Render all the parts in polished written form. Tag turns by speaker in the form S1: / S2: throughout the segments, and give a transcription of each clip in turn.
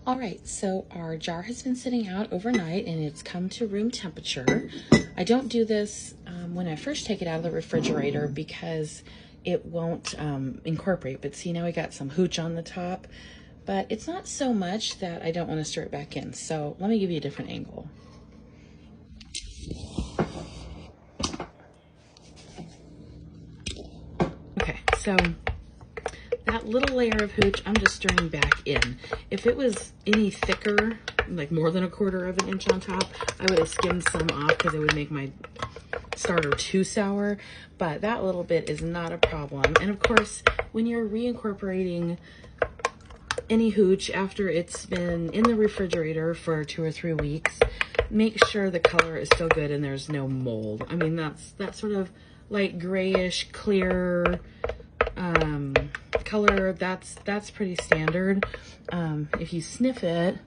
S1: All right, so our jar has been sitting out overnight and it's come to room temperature. I don't do this when I first take it out of the refrigerator because it won't incorporate. But see, now we got some hooch on the top, but it's not so much that I don't want to stir it back in. So let me give you a different angle. Okay, so that little layer of hooch, I'm just stirring back in. If it was any thicker, like more than 1/4 of an inch on top, I would have skimmed some off because it would make my starter too sour, but that little bit is not a problem. And of course, when you're reincorporating any hooch after it's been in the refrigerator for 2 or 3 weeks, make sure the color is still good and there's no mold. I mean, that sort of light grayish, clear color, that's pretty standard. If you sniff it,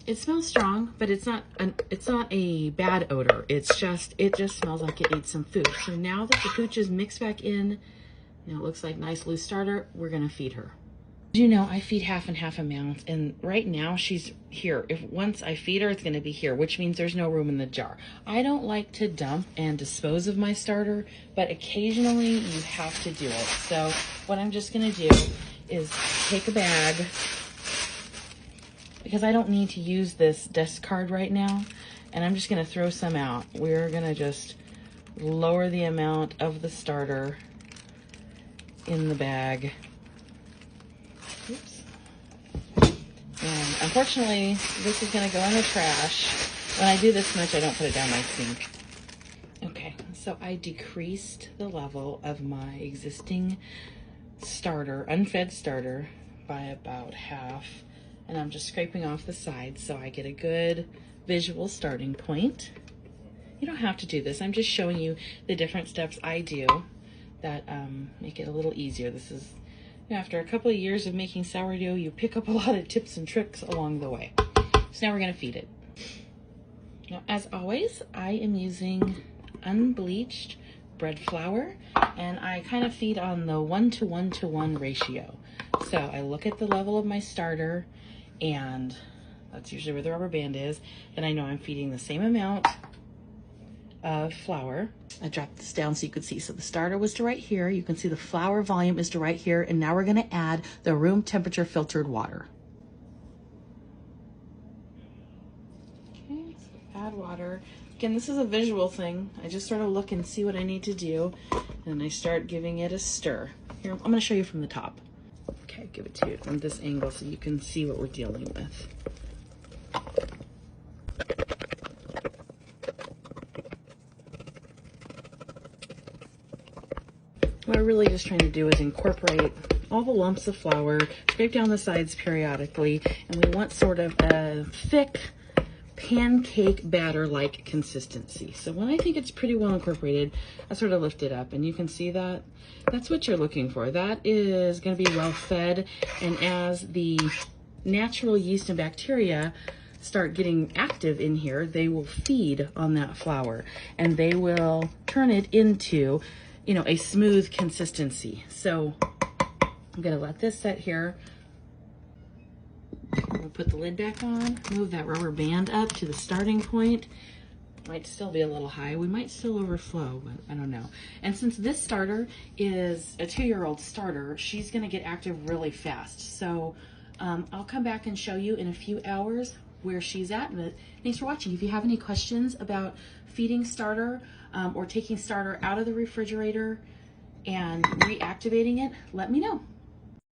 S1: it smells strong, but it's not a bad odor. It just smells like it needs some food. So now that the hooch is mixed back in, it looks like nice loose starter, we're gonna feed her. You know, I feed half and half amounts, and right now she's here. If once I feed her, it's going to be here, which means there's no room in the jar. I don't like to dump and dispose of my starter, but occasionally you have to do it. So what I'm just going to do is take a bag, because I don't need to use this discard right now, and I'm just going to throw some out. We're going to just lower the amount of the starter in the bag. Oops. And unfortunately, this is going to go in the trash. When I do this much, I don't put it down my sink. Okay, so I decreased the level of my existing starter, unfed starter, by about half. And I'm just scraping off the sides so I get a good visual starting point. You don't have to do this. I'm just showing you the different steps I do that make it a little easier. This is, after a couple of years of making sourdough, you pick up a lot of tips and tricks along the way. So now we're going to feed it. Now, as always, I am using unbleached bread flour, and I kind of feed on the 1:1:1 ratio. So I look at the level of my starter, and that's usually where the rubber band is, and I know I'm feeding the same amount of flour. I dropped this down so you could see. So the starter was to right here. You can see the flour volume is to right here. And now we're going to add the room temperature filtered water. Okay, so add water. Again, this is a visual thing. I just sort of look and see what I need to do. And I start giving it a stir. Here, I'm going to show you from the top. Okay, give it to you from this angle so you can see what we're dealing with. What we're really just trying to do is incorporate all the lumps of flour, scrape down the sides periodically, and we want sort of a thick pancake batter-like consistency. So when I think it's pretty well incorporated, I sort of lift it up, and you can see that. That's what you're looking for. That is going to be well fed, and as the natural yeast and bacteria start getting active in here, they will feed on that flour, and they will turn it into, a smooth consistency. So I'm gonna let this set here. We'll put the lid back on, move that rubber band up to the starting point. Might still be a little high. We might still overflow, but I don't know. And since this starter is a 2-year-old starter, she's gonna get active really fast. So I'll come back and show you in a few hours where she's at. But thanks for watching. If you have any questions about feeding starter or taking starter out of the refrigerator and reactivating it, let me know.